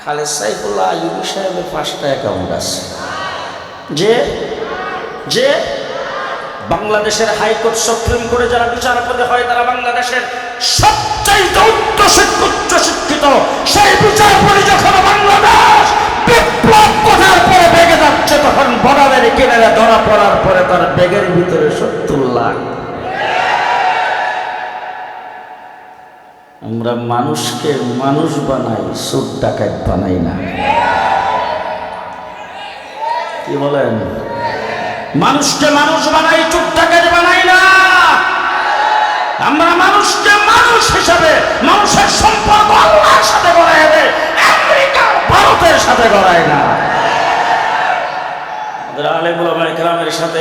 খালেদ সাইফুল্লাহ আইয়ুবী সাহেবের 5টা অ্যাকাউন্ট আছে। যে যে বাংলাদেশের হাইকোর্ট সুপ্রিম কোর্টে যারা বিচারপতি হয় তারা বাংলাদেশের সবচাইতে উচ্চ শিক্ষিত সেই বিচারপতি যখন বাংলাদেশ বিপ্লব করার পরে বেগে যাচ্ছে তখন বর্ডারের কিনারে ধরা পড়ার পরে তার ব্যাগের ভিতরে 70 লাখ। আমরা মানুষকে মানুষ বানাই, সুদ ডাকাত বানাই না। কি বলেন? মানুষকে মানুষ বানাই, চুপ ডাকাত বানাই না। আমরা মানুষকে মানুষ হিসাবে মানুষের সম্পর্ক আল্লাহর সাথে গড়াই দেয়, আমেরিকা ভারতের সাথে গড়ায় না। আমাদের আলেম উলামায়ে কেরামের সাথে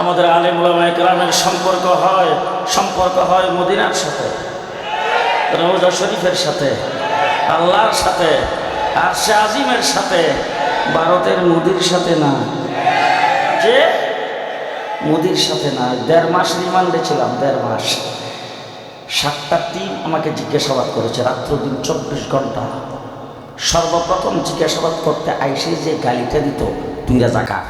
আমাদের আলেম উলামায়ে কেরামের সম্পর্ক হয় মদিনার সাথে, রওজা শরীফের সাথে, আল্লাহর সাথে, আরশে আজিমের সাথে, ভারতের মোদির সাথে না। যে মোদির সাথে না। 1.5 মাস রিমান্ডে ছিলাম, 1.5 মাস। 7টা টিম আমাকে জিজ্ঞাসাবাদ করেছে, রাত্র দিন 24 ঘন্টা। সর্বপ্রথম জিজ্ঞাসাবাদ করতে আইসে যে গালিটা দিত, তুই রাজাকার,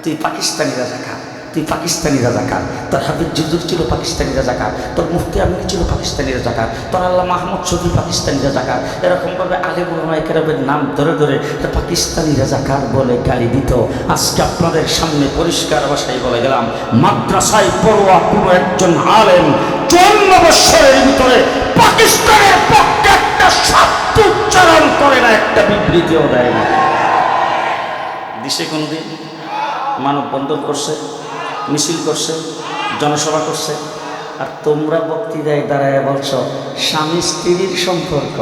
তুই পাকিস্তানি রাজাকার, তুই পাকিস্তানি রাজাকার, তোর হাফিজ জুজুর ছিল পাকিস্তানি রাজাকার, তোর মুফতি আমির ছিল পাকিস্তানি রাজাকার, তোর আল্লাহ মাহমুদ শফি পাকিস্তানি রাজাকার। এরকমভাবে আলেম উলামায়ে কেরামের নাম ধরে ধরে পাকিস্তানি রাজাকার বলে গালি দিত। আজকে আপনাদের সামনে পরিষ্কার ভাষায় বলে গেলাম, মাদ্রাসায় পড়ুয়া কোনো একজন আলেম 54 বছরের ভিতরে পাকিস্তানের পক্ষে একটা শব্দ উচ্চারণ করে না, একটা বিবৃতিও দেয় না। দেশে কোনোদিন মানববন্ধন করছে, মিছিল করছে, জনসভা করছে, আর তোমরা বক্তৃতায় দাঁড়ায় বলছো স্বামী স্ত্রীর সম্পর্ক।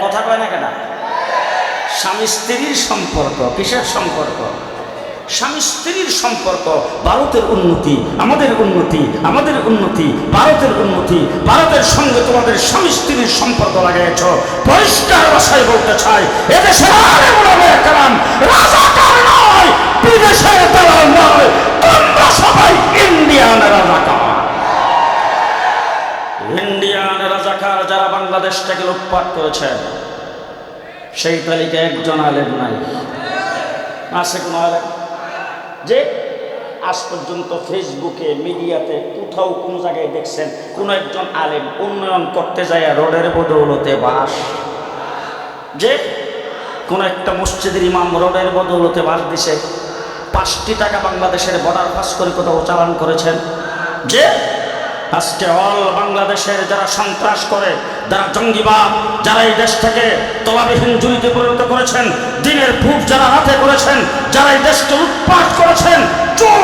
কথা কয় না কেন? স্বামী স্ত্রীর সম্পর্ক। কিসের সম্পর্ক? স্বামী স্ত্রীর সম্পর্ক। ভারতের উন্নতি, আমাদের উন্নতি, আমাদের উন্নতি, ভারতের উন্নতি। ভারতের সঙ্গে তোমাদের স্বামী স্ত্রীর সম্পর্ক লাগাইছ। পরিষ্কার ভাষায় বলতে চাই, এদেশের আলেম উলামায়ে কেরাম রাজাকার নয়, বিদেশের দালাল নয়, তোমরা সবাই ইন্ডিয়ান রাজাকার। ইন্ডিয়ান রাজাকার যারা বাংলাদেশটাকে লুটপাট করেছেন, সেই তালিকায় একজন আলেম নাই। আছে কোন আলেম? যে আজ পর্যন্ত ফেসবুকে, মিডিয়াতে কোথাও কোন জায়গায় দেখছেন কোন একজন আলেম উন্নয়ন করতে যায় রোডের বদৌলতে বাস? যে কোন একটা মসজিদের ইমাম রোডের বদৌলতে বাস দিছে, 5টি টাকা বাংলাদেশের বর্ডার পাস করে কোথাও চালান করেছেন? যে আজকে অল বাংলাদেশের যারা সন্ত্রাস করে, যারা জঙ্গিবাদ, যারা এই দেশটাকে তলাবিহীন জুড়িতে পরিণত করেছেন, দিনের ভূপ যারা হাতে করেছেন, যারা এই দেশকে লুটপাট করেছেন, চোর,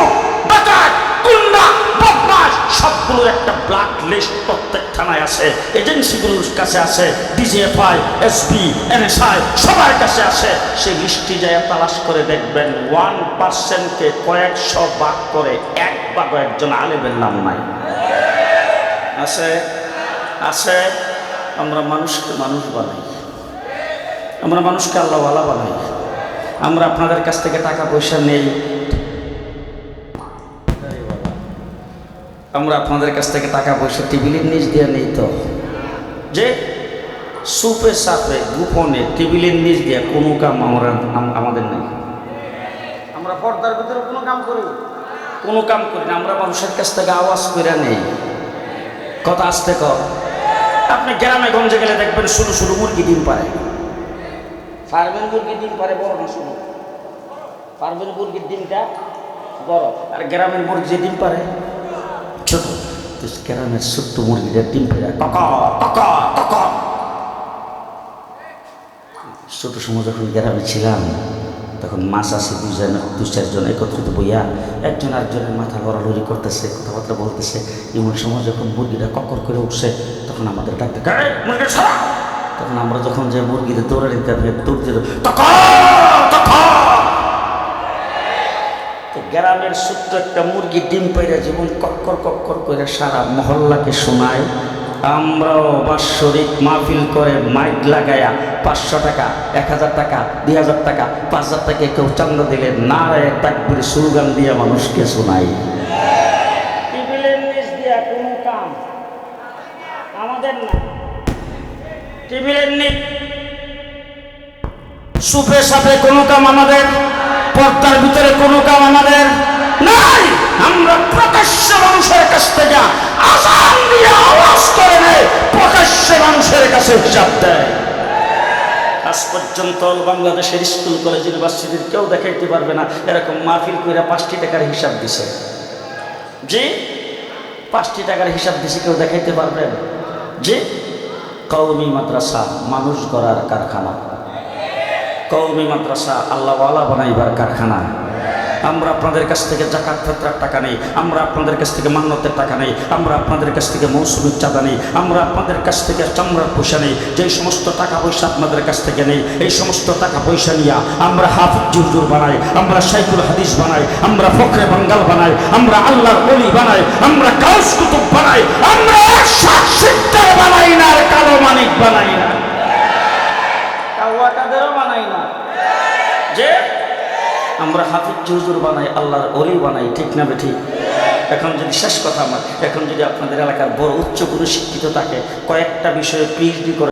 ডাকাত, গুন্ডা, বদমাশ, সবগুলোর একটা ব্ল্যাক লিস্ট প্রত্যেক থানায় আছে, এজেন্সিগুলোর কাছে আছে, ডিজিএফআই, এসপি, এনএসআই সবার কাছে আছে। সেই লিস্টটি যায় তালাশ করে দেখবেন 1%কে কয়েকশো ভাগ করে 1 ভাগও একজন আলেমের নাম নাই। আছে? আছে। আমরা মানুষকে মানুষ বানাই, আমরা মানুষকে আল্লাহওয়ালা বানাই। আমরা আপনাদের কাছ থেকে টাকা পয়সা নেই, আমরা আপনাদের কাছ থেকে টাকা পয়সা টেবিলের নিচ দিয়ে নেই তো। যে সুপে সাপে গোপনে টেবিলের নিচ দিয়ে কোনো কাম আমাদের নেই। আমরা পর্দার ভিতরে কোনো কাম করি না। আমরা মানুষের কাছ থেকে আওয়াজ করে নেই, কথা আসতে কর। আপনি গ্রামে গঞ্জে গেলে দেখবেন শুরু মুরগি ডিম পারে। ফার্মের মুরগির ডিম পারে বড় না শুরু? ফার্মের মুরগির ডিমটা বড়, আর গ্রামের মুরগি যে ডিম পারে ছোট। তো গ্রামের ছোট্ট মুরগিটা ডিম পারে ছোট সময় যখন গ্রামে ছিলাম তখন মাছ আছে 2-4 জন একত্রিত বইয়া একজন আরেকজনের মাথা লড়ালড়ি করতেছে, কথাবার্তা বলতেছে। এমন সময় যখন মুরগিটা ককর করে উঠছে তখন আমাদের ডাকতে, তখন আমরা যখন যে মুরগিতে দৌড়ে নিতে দৌড় দিত, গ্রামের ছোট্ট একটা মুরগি ডিম পাইরা জীবন কক্কর করে সারা মহল্লাকে শোনায়। আমরাও বাৎসরিক মাহফিল করে মাইক লাগায়া 500 টাকা, 1000 টাকা, 2000 টাকা, 5000 টাকা কেউ চান্দা দিলে নারায়ে তাকবীর স্লোগান দিয়ে মানুষকে শোনাই। টেবিলের নিচ দিয়া কোনো কাম আমাদের না, টেবিলের নেই, সুপে সাপে কোনো কাম আমাদের, পর্দার ভিতরে কোনো কাম আমাদের নাই। আমরা প্রকাশ্য মানুষের কাছ থেকে আজান দিয়ে আওয়াজ করে নেই, প্রকাশ্য মানুষের কাছে হিসাব দেয়। আজ পর্যন্ত বাংলাদেশের স্কুল কলেজ ইউনিভার্সিটির কেউ দেখাইতে পারবে না এরকম মাহফিল কইরা 5টি টাকার হিসাব দিছে। জি, 5টি টাকার হিসাব দিছে, কেউ দেখাইতে পারবেন? জি, কওমি মাদ্রাসা মানুষ গড়ার কারখানা, কওমি মাদ্রাসা আল্লাহওয়ালা বানাইবার কারখানা। আমরা আপনাদের কাছ থেকে জাকাত ফিতরার টাকা নেই, আমরা আপনাদের কাছ থেকে মান্নতের টাকা নেই, আমরা আপনাদের কাছ থেকে মৌসুমীর চাঁদা নেই, আমরা আপনাদের কাছ থেকে চামড়ার পয়সা নেই। যেই সমস্ত টাকা পয়সা আপনাদের কাছ থেকে নেই, এই সমস্ত টাকা পয়সা নিয়ে আমরা হাফিজ হুজুর বানাই, আমরা শাইখুল হাদিস বানাই, আমরা ফখরে বাঙ্গাল বানাই, আমরা আল্লাহর ওলি বানাই, আমরা গাউস কুতুব বানাই, আমরা এরশাদ সিদ্দিক বানাই না, আর কালো মানিক বানাই না, কাওয়া কাদেরও বানাই না। যে আমরা হাফিজ হুজুর বানাই, আল্লাহর ওলি বানাই, ঠিক না বেঠিক? এখন যদি শেষ কথা আমার, এখন যদি আপনাদের এলাকার বড় উচ্চ কোনো শিক্ষিত থাকে, কয়েকটা বিষয়ে পিএইচডি করে